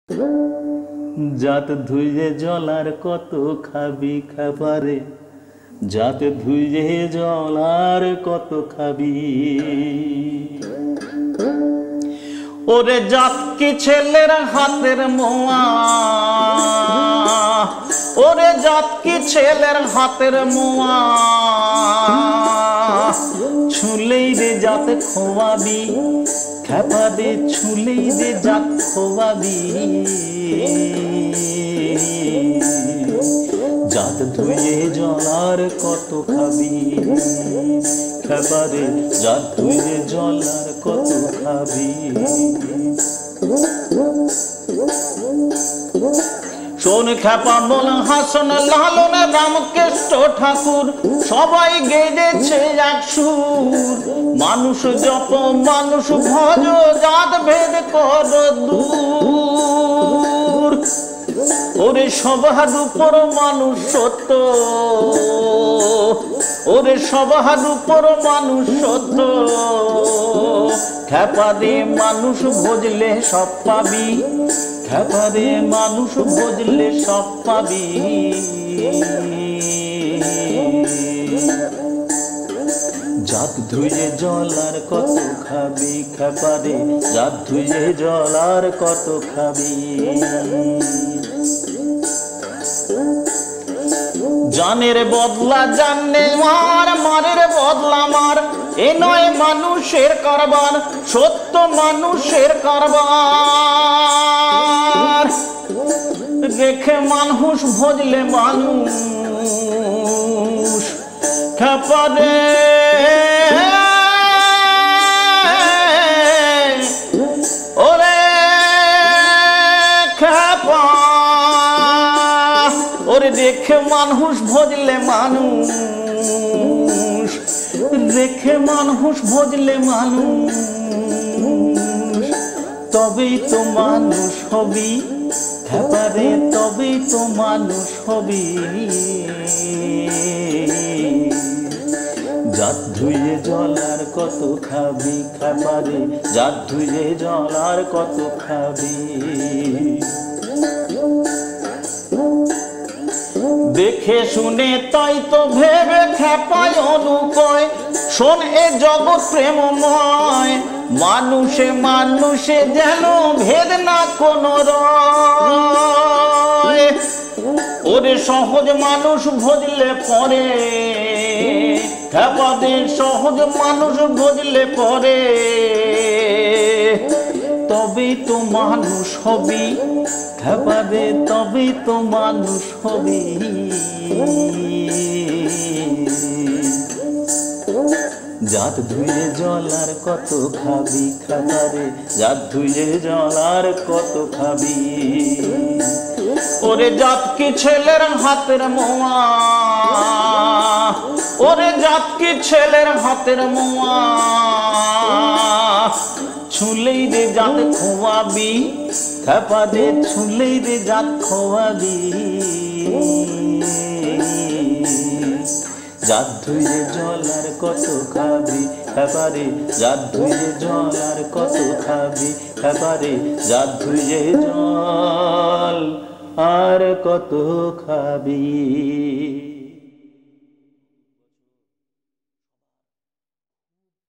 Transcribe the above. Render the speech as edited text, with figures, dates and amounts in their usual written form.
জাত ধুইয়ে জলার কত খাবি খাবারে, জাত ধুইয়ে জলার কত খাবি। ওরে জাত কি ছেলের হাতের মোয়া, ওরে জাত কি ছেলের হাতের মোয়া, ছুলেই রে জাত খোয়াবি খাবারে, ছুলেই রে জাত খোয়াবি। জাত ধুয়ে জলার কত খাবি খাবারে, জাত ধুয়ে জলার কত খাবি। শোন খ্যাপা বল হাসন লালন রামকৃষ্ণ ঠাকুর সবাই গেয়েছে এক সুর। মানুষ জপ মানুষ ভজ, জাত ভেদ কর দূর। ওরে সবার উপর মানুষ সত্য, ওরে সবার উপর মানুষ সত্য। খ্যাপা দে মানুষ ভজলে সব পাবি, খ্যাপা দে মানুষ ভজলে সব পাবি। জাত ধুয়ে জলার কত খাবি খাবারে, জাত ধুয়ে জলার কত খাবি। জানের বদলা জানে মার, মারের বদলা মার, এ নয় মানুষের কারবার, সত্য মানুষের কারবার। রেখে মানুষ ভজলে মানুষ খাপারে। ওরে খাপা, ওরে রেখে মানুষ ভজলে মানুষ, রেখে মানুষ ভজলে মানুষ, তবেই তো মানুষ হবি খাবারে, তবেই তো মানুষ হবি। জাত ধুয়ে জলার কত খাবি খাবারে, জাত ধুয়ে জলার কত খাবি। দেখে শুনে তাই তো ভেবে খ্যাপায় অনুকয়, শোন এ জগৎ প্রেমময়। মানুষে মানুষে যেন ভেদ না কোনো রয়। ওরে সহজ মানুষ ভজলে পরে, খ্যাপাদে সহজ মানুষ ভজলে পরে, তবেই তো মানুষ হবি খাবারে, তবেই তো মানুষ হবি। জাত ধুয়ে জলার কত খাবি খাবারে, জাত ধুয়ে জলার কত খাবি। ওরে জাত কি ছেলের হাতের মোয়া, ওরে জাত কি ছেলের হাতের মোয়া, ছুলেই রে জাত খোয়াবি খ্যাপা দে, ছুলেই রে জাত খোয়াবি। জাত ধুয়ে জলার কত খাবি খাবারে, জাত ধুয়ে জলার কত খাবি খাবারে, জাত ধুয়ে জল আর কত খাবি।